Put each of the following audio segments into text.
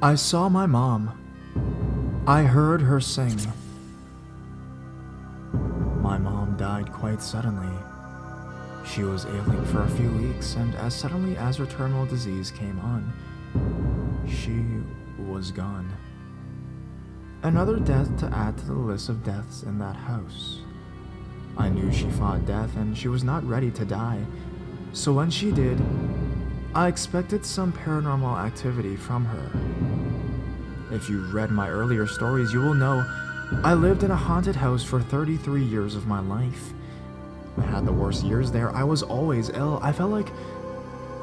I saw my mom. I heard her sing. My mom died quite suddenly. She was ailing for a few weeks, and as suddenly as her terminal disease came on, she was gone. Another death to add to the list of deaths in that house. I knew she fought death and she was not ready to die, so when she did, I expected some paranormal activity from her. If you've read my earlier stories, you will know I lived in a haunted house for 33 years of my life. I had the worst years there. I was always ill. I felt like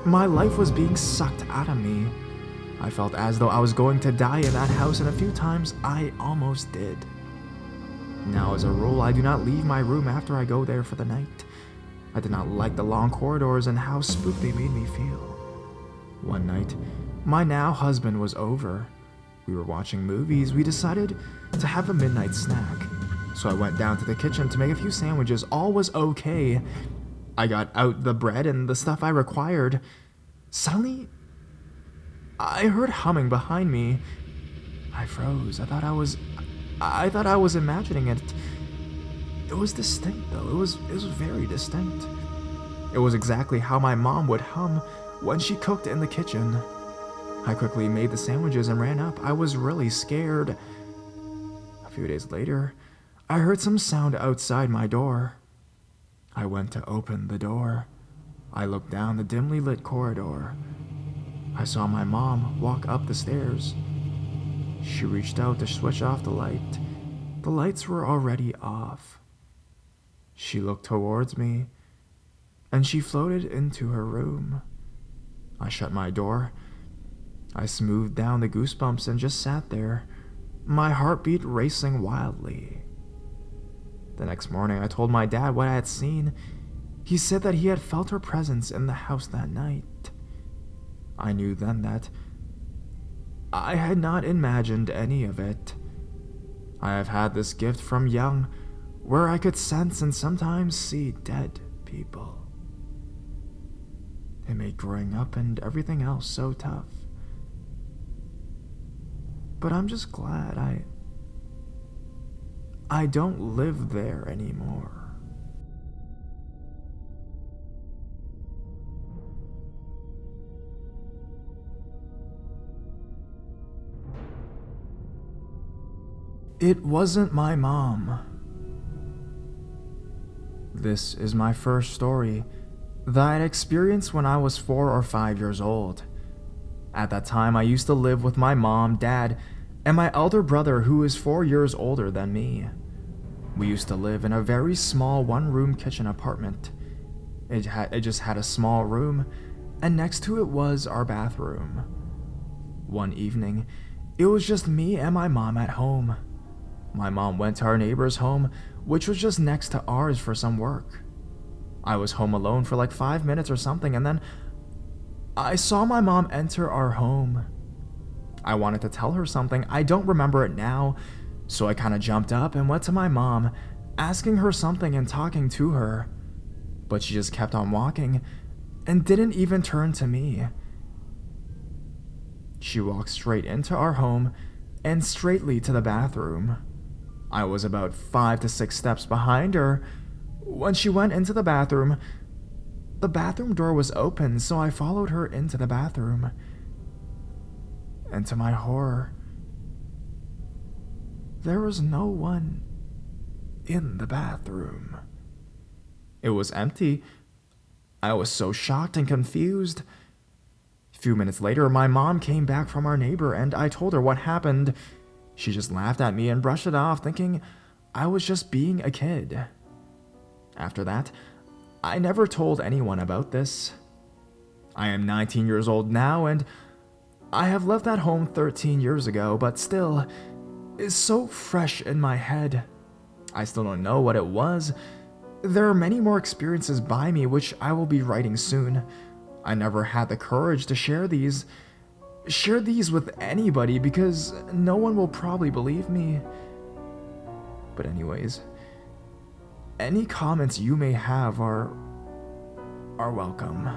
my life was being sucked out of me. I felt as though I was going to die in that house, and a few times I almost did. Now, as a rule, I do not leave my room after I go there for the night. I did not like the long corridors and how spooked they made me feel. One night, my now husband was over. We were watching movies. We decided to have a midnight snack. So I went down to the kitchen to make a few sandwiches. All was okay. I got out the bread and the stuff I required. Suddenly, I heard humming behind me. I froze. I thought I was imagining it. It was distinct though. It was very distinct. It was exactly how my mom would hum when she cooked in the kitchen. I quickly made the sandwiches and ran up. I was really scared. A few days later, I heard some sound outside my door. I went to open the door. I looked down the dimly lit corridor. I saw my mom walk up the stairs. She reached out to switch off the light. The lights were already off. She looked towards me, and she floated into her room. I shut my door. I smoothed down the goosebumps and just sat there, my heartbeat racing wildly. The next morning, I told my dad what I had seen. He said that he had felt her presence in the house that night. I knew then that I had not imagined any of it. I have had this gift from young, where I could sense and sometimes see dead people. It made growing up and everything else so tough. But I'm just glad I don't live there anymore. It wasn't my mom. This is my first story that I had experienced when I was 4 or 5 years old. At that time, I used to live with my mom, dad, and my elder brother who is 4 years older than me. We used to live in a very small one-room kitchen apartment. It just had a small room, and next to it was our bathroom. One evening, it was just me and my mom at home. My mom went to our neighbor's home, which was just next to ours, for some work. I was home alone for like 5 minutes or something, and then I saw my mom enter our home. I wanted to tell her something. I don't remember it now, so I kind of jumped up and went to my mom, asking her something and talking to her. But she just kept on walking and didn't even turn to me. She walked straight into our home and straightly to the bathroom. I was about 5 to 6 steps behind her. When she went into the bathroom door was open, so I followed her into the bathroom. And to my horror, there was no one in the bathroom. It was empty. I was so shocked and confused. A few minutes later, my mom came back from our neighbor and I told her what happened. She just laughed at me and brushed it off, thinking I was just being a kid. After that, I never told anyone about this. I am 19 years old now, and I have left that home 13 years ago, but still, it's so fresh in my head. I still don't know what it was. There are many more experiences by me which I will be writing soon. I never had the courage to share these with anybody because no one will probably believe me. But anyways, any comments you may have are welcome.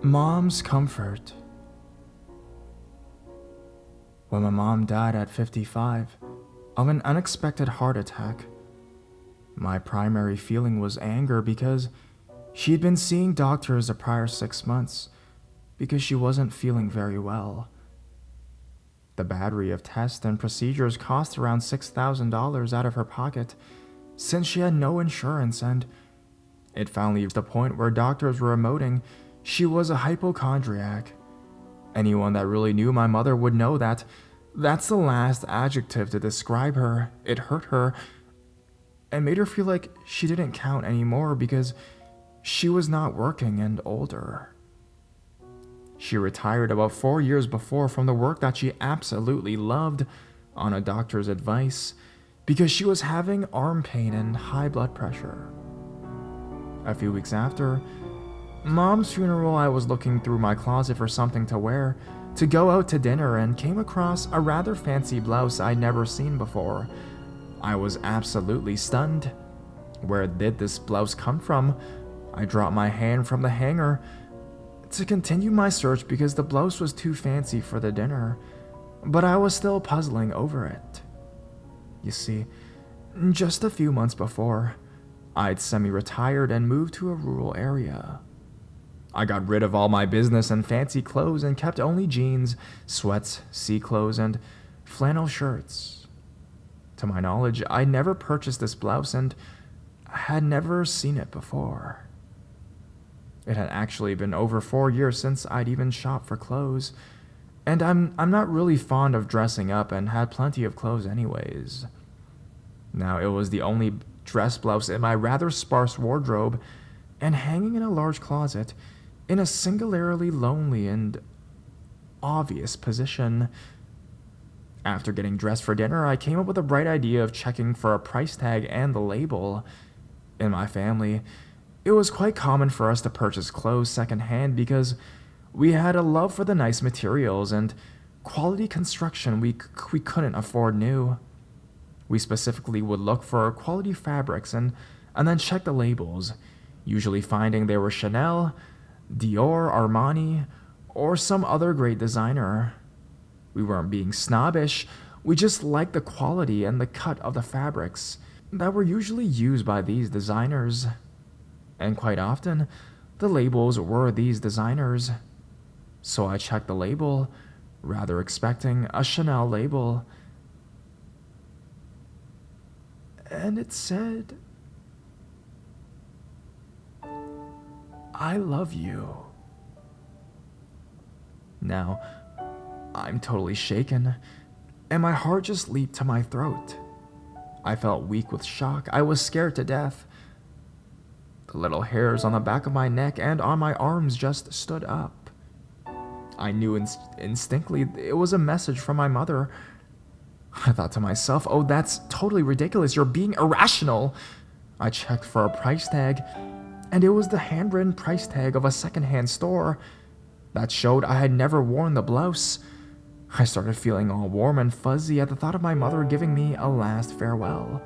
Mom's comfort. When my mom died at 55 of an unexpected heart attack, my primary feeling was anger because she'd been seeing doctors the prior 6 months because she wasn't feeling very well. The battery of tests and procedures cost around $6,000 out of her pocket since she had no insurance, and it finally reached the point where doctors were emoting she was a hypochondriac. Anyone that really knew my mother would know that that's the last adjective to describe her. It hurt her and made her feel like she didn't count anymore because she was not working and older. She retired about 4 years before from the work that she absolutely loved on a doctor's advice because she was having arm pain and high blood pressure. A few weeks after Mom's funeral, I was looking through my closet for something to wear to go out to dinner and came across a rather fancy blouse I'd never seen before. I was absolutely stunned. Where did this blouse come from? I dropped my hand from the hanger to continue my search because the blouse was too fancy for the dinner, but I was still puzzling over it. You see, just a few months before, I'd semi-retired and moved to a rural area. I got rid of all my business and fancy clothes and kept only jeans, sweats, sea clothes, and flannel shirts. To my knowledge, I never purchased this blouse and had never seen it before. It had actually been over 4 years since I'd even shopped for clothes, and I'm not really fond of dressing up and had plenty of clothes anyways. Now it was the only dress blouse in my rather sparse wardrobe and hanging in a large closet in a singularly lonely and obvious position. After getting dressed for dinner, I came up with a bright idea of checking for a price tag and the label. In my family, it was quite common for us to purchase clothes secondhand because we had a love for the nice materials and quality construction we couldn't afford new. We specifically would look for quality fabrics and then check the labels, usually finding they were Chanel, Dior, Armani, or some other great designer. We weren't being snobbish, we just liked the quality and the cut of the fabrics that were usually used by these designers. And quite often, the labels were these designers. So I checked the label, rather expecting a Chanel label. And it said, "I love you." Now, I'm totally shaken, and my heart just leaped to my throat. I felt weak with shock. I was scared to death. The little hairs on the back of my neck and on my arms just stood up. I knew instinctively it was a message from my mother. I thought to myself, oh, that's totally ridiculous. You're being irrational. I checked for a price tag, and it was the handwritten price tag of a secondhand store that showed I had never worn the blouse. I started feeling all warm and fuzzy at the thought of my mother giving me a last farewell.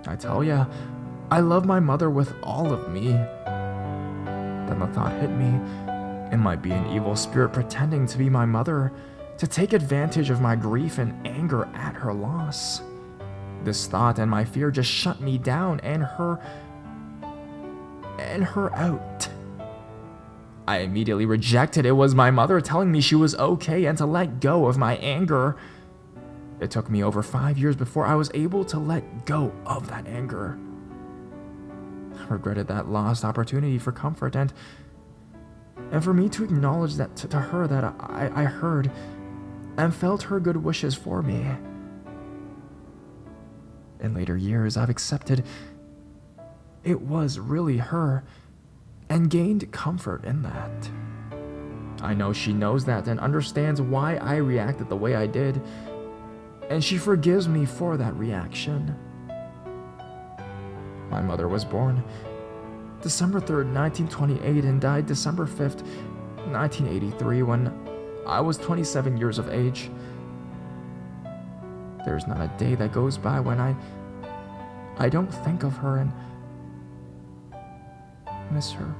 I tell ya, I love my mother with all of me. Then the thought hit me, it might be an evil spirit pretending to be my mother, to take advantage of my grief and anger at her loss. This thought and my fear just shut me down and her out. I immediately rejected it was my mother telling me she was okay and to let go of my anger. It took me over 5 years before I was able to let go of that anger. I regretted that lost opportunity for comfort and for me to acknowledge that to her that I heard and felt her good wishes for me. In later years, I've accepted it was really her and gained comfort in that. I know she knows that and understands why I reacted the way I did, and she forgives me for that reaction. My mother was born December 3rd, 1928 and died December 5th, 1983 when I was 27 years of age. There's not a day that goes by when I don't think of her and miss her.